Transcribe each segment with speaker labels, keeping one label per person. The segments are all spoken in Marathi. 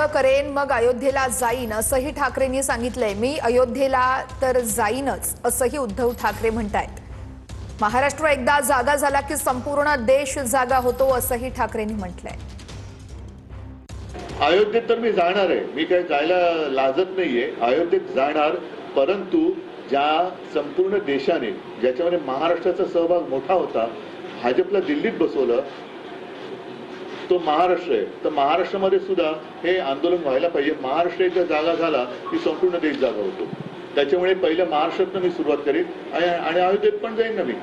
Speaker 1: करेन मग अयोध्येला जाईन असंही ठाकरेंनी सांगितलंय। मी अयोध्येला तर जाईनच असंही उद्धव ठाकरे म्हणतायत। महाराष्ट्र एकदा जागा झाला की संपूर्ण देश जागा होतो असंही ठाकरेंनी म्हटलंय।
Speaker 2: अयोध्येत तर मी जाणार आहे, मी काही जायला लाजत नाहीये, अयोध्येत जाणार। परंतु ज्या संपूर्ण देशाने ज्याच्यामध्ये महाराष्ट्राचा सहभाग मोठा होता, भाजपला दिल्लीत बसवलं, तो महाराष्ट्र आहे। तर महाराष्ट्रामध्ये सुद्धा हे आंदोलन व्हायला पाहिजे। महाराष्ट्र एकदा जागा झाला की संपूर्ण देश जागा होतो। त्याच्यामुळे पहिल्या महाराष्ट्रातून मी सुरुवात करीन आणि अयोध्येत पण जाईन ना मी।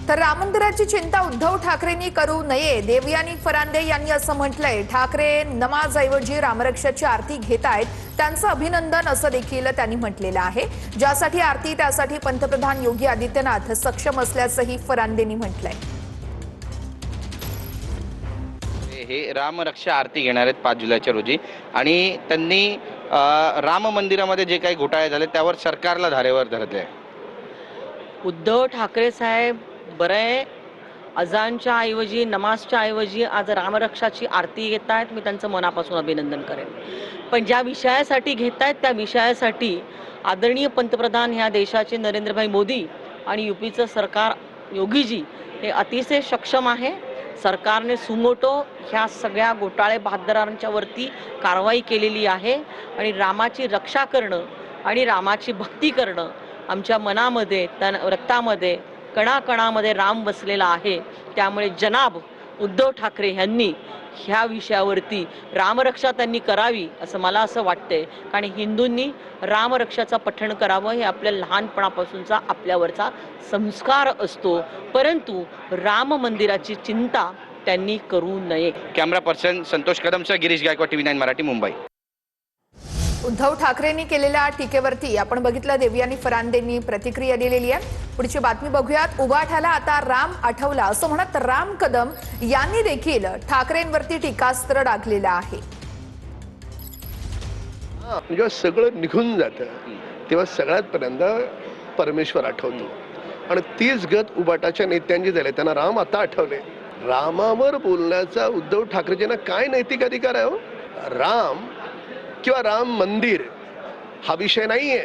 Speaker 1: तर राम मंदिराची चिंता उद्धव ठाकरेंनी करू नये, देवयानी फरांदे यांनी असं म्हटलंय। ठाकरे नमाजऐवजी रामरक्षाची आरती घेतायत, त्यांचं अभिनंदन असं देखील त्यांनी म्हटलेलं आहे। ज्यासाठी आरती त्यासाठी पंतप्रधान योगी आदित्यनाथ सक्षम असल्याचंही फरांदेंनी म्हटलंय।
Speaker 3: हे रामरक्षा आरती घेणार आहेत 5 जुलैच्या रोजी आणि त्यांनी राम मंदिरामध्ये जे काही घोटाळे झाले त्यावर सरकारला धारेवर धरले।
Speaker 4: उद्धव ठाकरे साहेब बरे अजानच्या ऐवजी नमाजच्या ऐवजी आज रामरक्षाची आरती घेत आहेत। मी त्यांचं मनापासून अभिनंदन करेन। पण ज्या विषयासाठी घेत आहेत त्या विषयासाठी आदरणीय पंतप्रधान ह्या देशाचे नरेंद्रभाई मोदी आणि यूपीचं सरकार योगीजी हे अतिशय सक्षम आहे। सरकारने सुमोटो ह्या सगळ्या घोटाळे बहादरांच्या वरती कारवाई केलेली आहे आणि रामाची रक्षा करणं आणि रामाची भक्ती करणं आमच्या मनामध्ये रक्तामध्ये कणाकणामध्ये राम बसलेला आहे। त्यामुळे जनाब उद्धव ठाकरे यांनी ह्या विषयावरती रामरक्षा त्यांनी करावी असं मला असं वाटतंय। कारण हिंदूंनी रामरक्षाचं पठण करावं हे आपल्या लहानपणापासूनचा आपल्यावरचा संस्कार असतो, परंतु राम मंदिराची चिंता त्यांनी करू नये।
Speaker 3: कॅमेरा पर्सन संतोष कदमसह गिरीश गायकवाड, TV9 मराठी, मुंबई।
Speaker 1: उद्धव ठाकरेंनी केलेल्या टीकेवरती आपण बघितलं देवयानी फरांदेंनी प्रतिक्रिया दिलेली आहे। पुढची बातमी बघूयात। उभाठ्याला आता राम आठवला असं म्हणत राम कदम यांनी देखील ठाकरेंवरती टीकास्त्र डागलेलं आहे।
Speaker 5: जेव्हा सगळं निघून जातं तेव्हा सगळ्यात पहिल्यांदा परमेश्वर आठवतो आणि तीच गत उभाटाच्या नेत्यांची झाली। त्यांना राम आता आठवले। रामावर बोलण्याचा उद्धव ठाकरेंना काय नैतिक अधिकार आहे हो? राम किंवा राम मंदिर हा विषय नाहीये।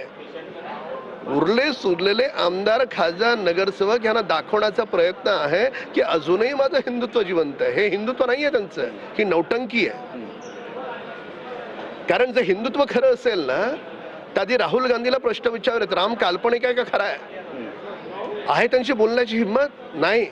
Speaker 5: उरले सुरलेले आमदार, खासदार, नगरसेवक यांना दाखवण्याचा प्रयत्न आहे की अजूनही माझं हिंदुत्व जिवंत आहे। हे हिंदुत्व नाहीये त्यांचं, ही नौटंकी आहे। कारण जर हिंदुत्व खरं असेल ना तर आधी राहुल गांधीला प्रश्न विचारत राम काल्पनिक आहे का खरा आहे त्यांची बोलण्याची हिंमत नाही।